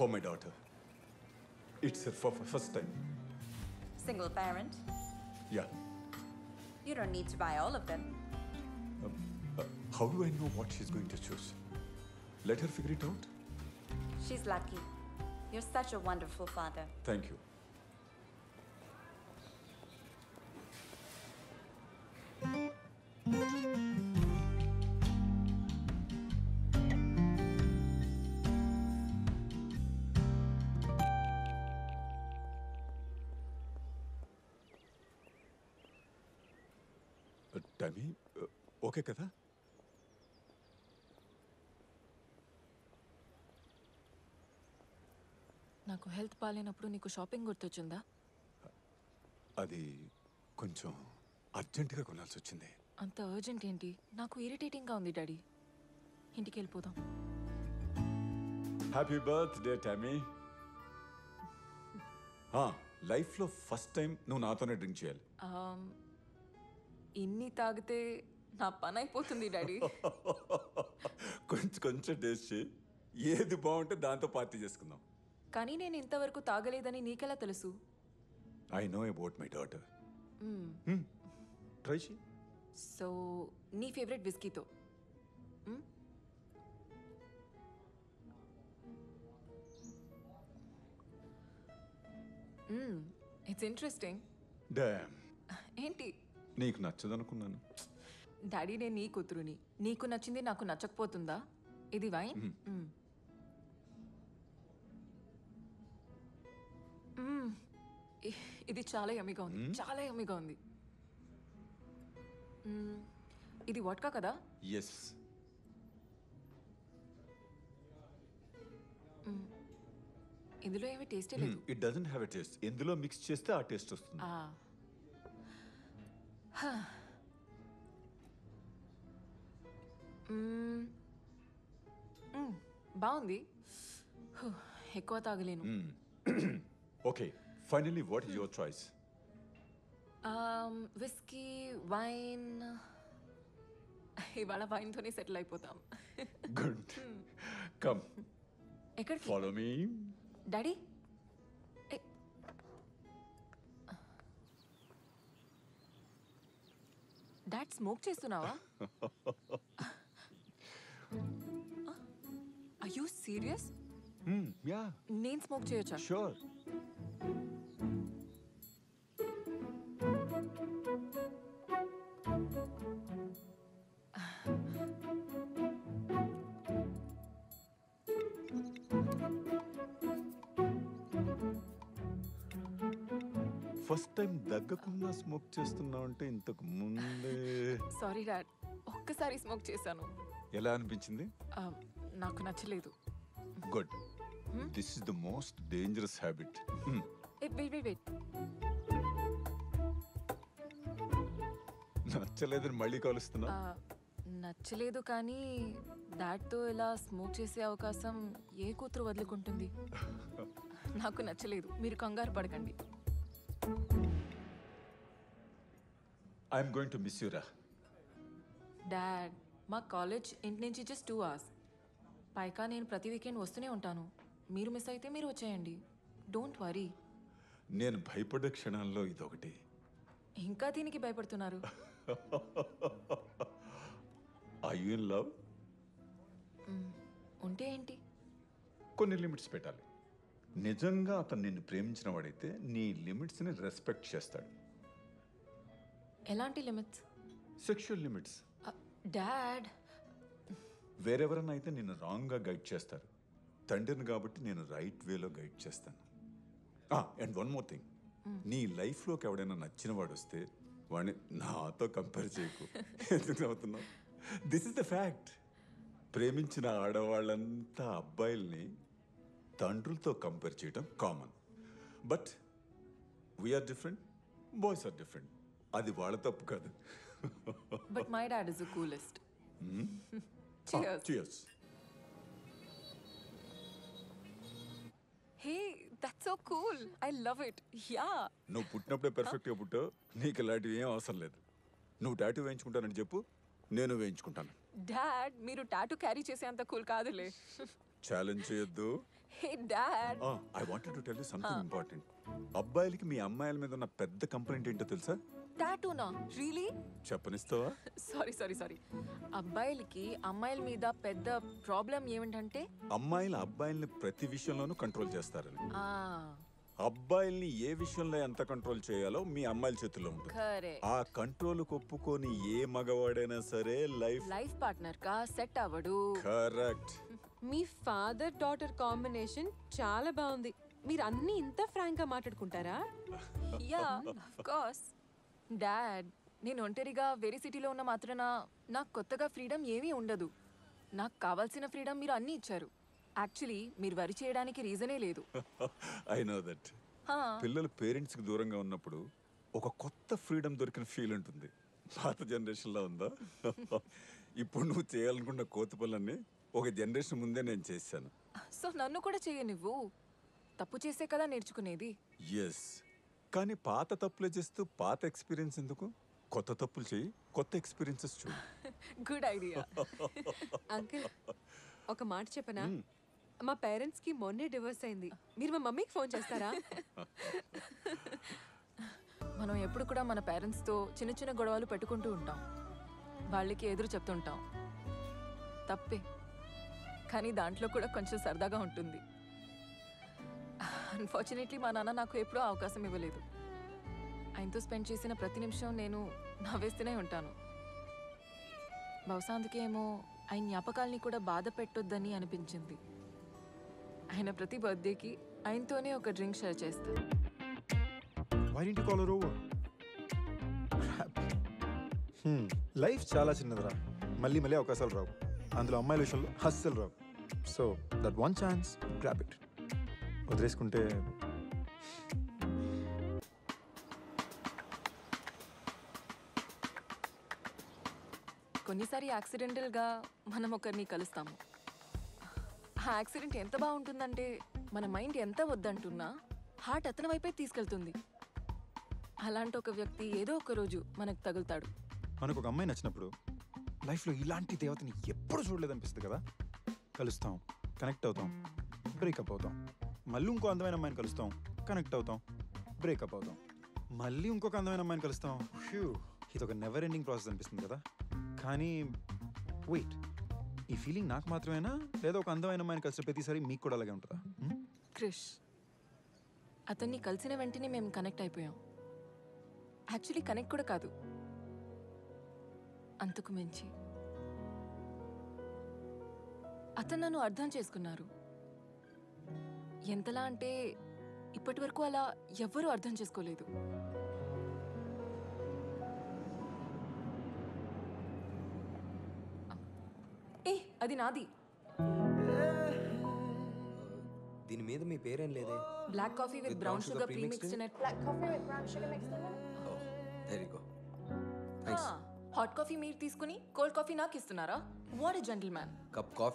for my daughter. It's her first time. Single parent? Yeah. You don't need to buy all of them. How do I know what she's going to choose? Let her figure it out. She's lucky. You're such a wonderful father. Thank you. Tammy, okay కదా? నాకు health బాగాలేనప్పుడు నీకు shopping గుర్తొచ్చిందా? అది కొంచెం అర్జెంటుగా కొనాల్సి వచ్చింది. అంత అర్జెంట్ ఏంటి? నాకు ఇరిటేటింగ్గా ఉంది డాడీ. ఇంటికి వెళ్ళిపోదాం. Happy birthday Tommy. లైఫ్లో ఫస్ట్ టైం నువ్వు నాతోనే డ్రింక్ చేయాలి. ఇన్ని తాగితే నా పని అయిపోతుంది డాడీ. కొంచెం టేస్ట్ చేయి, ఏది బాగుంటే దాంతో పార్టీ చేసుకుందాం. కానీ నేను ఇంతవరకు తాగలేదని నీకెలా తెలుసు? I know about my daughter. Try చేయి. సో నీ ఫేవరెట్ విస్కీతో. It's interesting. డామ్. ఏంటి? నీకు నచ్చదనుకున్నాను. డాడీ నేను నీ కూతురుని, నీకు నచ్చింది నాకు నచ్చకపోతుందా? ఇది వైన్. ఇది చాలా యమ్మీగా ఉంది, చాలా యమ్మీగా ఉంది. ఇది వోడ్కా కదా? ఎస్. ఇందులో ఏమీ టేస్టే లేదు. It doesn't have a taste. ఎందులో మిక్స్ చేస్తే ఆ టేస్ట్ వస్తుంది. బాగుంది. ఎక్కువ తాగలేను. Okay, finally what is your choice? Whisky, wine. ఇవాళ వైన్తోనే సెటిల్ అయిపోతాం. గుడ్. కమ్. ఎక్కడికి? Follow me. Daddy, dad smoke చేస్తున్నావా? Are you serious? యా. నేను స్మోక్ చేయొచ్చా? షూర్. ఫస్ట్ టైం దగ్గకుండా స్మోక్ చేస్తున్నావు అంటే ఇంతకు ముందే. సారీ డాడ్, ఒక్కసారి స్మోక్ చేశాను. ఎలా అనిపించింది? నాకు నచ్చలేదు. Good. This is the most dangerous habit. Wait. నచ్చలేదని మళ్ళీ కలుస్తున్నా. నచ్చలేదు, కానీ డాడ్తో ఇలా స్మోక్ చేసే అవకాశం ఏ కూతురు వదులుకుంటుంది? నాకు నచ్చలేదు, మీరు కంగారు పడకండి. I'm going to miss you రా. డాడ్, మా కాలేజ్ ఇంటి నుంచి జస్ట్ 2 hours. పైగా నేను ప్రతి వీకెండ్ వస్తూనే ఉంటాను. మీరు మిస్ అయితే మీరు వచ్చేయండి. Don't worry. నేను భయపడే క్షణాల్లో ఇదొకటి. ఇంకా దీనికి భయపడుతున్నారు? Are you in love? ఉంటే ఏంటి? కొన్ని లిమిట్స్ పెట్టాలి. నిజంగా అతను నిన్ను ప్రేమించిన వాడైతే నీ లిమిట్స్ని రెస్పెక్ట్ చేస్తాడు. ఎలాంటి లిమిట్స్? Sexual limits. డాడ్, వేరెవరన్నా అయితే నిన్ను రాంగ్గా గైడ్ చేస్తారు. తండ్రిని కాబట్టి నేను రైట్ వేలో గైడ్ చేస్తాను. అండ్ వన్ మోర్ థింగ్, నీ లైఫ్లోకి ఎవడైనా నచ్చిన వాడు వస్తే వాడిని నాతో కంపేర్ చేయకు. ఎందుకు నవ్వుతున్నావు? This is the fact. ప్రేమించిన ఆడవాళ్ళంతా అబ్బాయిల్ని తండ్రులతో కంపేర్ చేయడం common. But we're different, boys are different. అది వాళ్ళ తప్పు కాదు. But my dad is the coolest. Cheers. Hey, that's so cool. I love it. Yeah. నువ్వు పుట్టినప్పుడే పర్ఫెక్ట్గా పుట్టావు. నీకు ఇలాంటివి ఏం అవసరం లేదు. నువ్వు టాటూ వేయించుకుంటానని చెప్పు, నేను వేయించుకుంటాను. డాడ్, మీరు టాటూ క్యారీ చేసే అంత కూల్ కాదులే. ఛాలెంజ్ చేయొద్దు. Hey dad I wanted to tell you something important. అబ్బాయిలకి మీ అమ్మాయిల మీద ఉన్న పెద్ద కంప్లైంట్ ఏంటో తెలుసా? టాటూనా రియలీ? చెప్పనిస్తావా? సారీ అబ్బాయిలకి అమ్మాయిల మీద పెద్ద ప్రాబ్లం ఏమిటంటే అమ్మాయిలు అబ్బాయిల్ని ప్రతి విషయంలోనూ కంట్రోల్ చేస్తారని. ఆ అబ్బాయిల్ని ఏ విషయంలో ఎంత కంట్రోల్ చేయాలో మీ అమ్మాయిల చేతుల్లో ఉంటుంది. కరే ఆ కంట్రోల్ ఒప్పుకొని ఏ మగవాడైనా సరే లైఫ్ పార్ట్నర్ కా సెట్ అవ్వడు. కరెక్ట్. మీ ఫాదర్ డాటర్ కాంబినేషన్ చాలా బాగుంది. మీరు అన్ని ఇంత ఫ్రాంక్ గా మాట్లాడుకుంటారా? యా ఆఫ్ కోర్స్ డాడ్, నేను ఒంటరిగా వేరే సిటీలో ఉన్న మాత్రాన నాకు కొత్తగా ఫ్రీడమ్ ఏమీ ఉండదు. నాకు కావాల్సిన ఫ్రీడమ్ మీరు అన్నీ ఇచ్చారు. యాక్చువల్లీ మీరు వరి చేయడానికి రీజనే లేదు. I know that. హా, పిల్లలు పేరెంట్స్ కి దూరంగా ఉన్నప్పుడు ఒక కొత్త ఫ్రీడమ్ దొరికిన ఫీల్ ఉంటుంది. పాత జనరేషన్ లో ఉందా? ఇప్పుడు నువ్వు చేయాలనుకున్న కోతి పనులన్నీ ఒక జనరేషన్ ముందే నేను చేశాను. సో నన్ను కూడా చేయనివ్వు. తప్పు చేసే కదా నేర్చుకునేది. ఎస్, కానీ పాత తప్పులే చేస్తూ పాత ఎక్స్పీరియన్స్ ఎందుకు? కొత్త తప్పులు చేయి, కొత్త ఎక్స్పీరియన్సెస్ చూడు. Good idea. అంకుల్, ఒక మాట చెప్పనా? మా పేరెంట్స్ కి మొన్నే డివోర్స్ అయింది. మీరు మా మమ్మీకి ఫోన్ చేస్తారా? మనం ఎప్పుడు కూడా మన పేరెంట్స్తో చిన్న చిన్న గొడవలు పెట్టుకుంటూ ఉంటాం. వాళ్ళకి ఎదురు చెప్తుంటాం. తప్పే, కానీ దాంట్లో కూడా కొంచెం సరదాగా ఉంటుంది. అన్ఫార్చునేట్లీ మా నాన్న నాకు ఎప్పుడూ అవకాశం ఇవ్వలేదు. ఆయనతో స్పెండ్ చేసిన ప్రతి నిమిషం నేను నవ్వేస్తూనే ఉంటాను. బహుశా అందుకేమో ఆయన జ్ఞాపకాల్ని కూడా బాధ పెట్టొద్దని అనిపించింది. ఆయన ప్రతి బర్త్డేకి ఆయనతోనే ఒక డ్రింక్ షేర్ చేస్తాను. Why didn't you call her over? Crap. Life చాలా చిన్నదిరా. మళ్ళీ అవకాశాలు రావు. అందులో అమ్మాయిల విషయంలో అస్సలు రావు. So that one chance, grab it. వదిలేసుకుంటే కొన్నిసారి యాక్సిడెంటల్గా మనం ఒకరిని కలుస్తాము. ఆ యాక్సిడెంట్ ఎంత బాగుంటుందంటే మన మైండ్ ఎంత వద్దంటున్నా హార్ట్ అతని వైపే తీసుకెళ్తుంది. అలాంటి ఒక వ్యక్తి ఏదో ఒక రోజు మనకు తగులుతాడు. మనకు ఒక అమ్మాయి నచ్చినప్పుడు లైఫ్లో ఇలాంటి దేవతని ఎప్పుడు చూడలేదనిపిస్తుంది కదా. కలుస్తాం, కనెక్ట్ అవుతాం, బ్రేకప్ అవుతాం. మళ్ళీ ఇంకో అందమైన అమ్మాయిని కలుస్తాం, కనెక్ట్ అవుతాం, బ్రేకప్ అవుతాం. మళ్ళీ ఇంకొక అందమైన అమ్మాయిని కలుస్తాం. హ్యూ, ఇది ఒక నెవర్ ఎండింగ్ ప్రాసెస్ అనిపిస్తుంది కదా. కానీ వెయిట్, ఈ ఫీలింగ్ నాకు మాత్రమేనా, లేదా ఒక అందమైన అమ్మాయిని కలిసిన ప్రతిసారి మీకు కూడా అలాగే ఉంటుందా? క్రిష్, అతన్ని కలిసిన వెంటనే మేము కనెక్ట్ అయిపోయాం. యాక్చువల్లీ కనెక్ట్ కూడా కాదు, అంతకు మించి అతను నన్ను అర్థం చేసుకున్నారు. ఎంతలా అంటే ఇప్పటి వరకు అలా ఎవ్వరూ అర్థం చేసుకోలేదు. ఏ అది నాది. దీని మీద మీ పేరేం లేదే. Black coffee with brown sugar premixed in it. There you go. Thanks. Hot coffee మీరు తీసుకుని కోల్డ్ కాఫీ నాకు ఇస్తున్నారా? What a gentleman. Cup coffee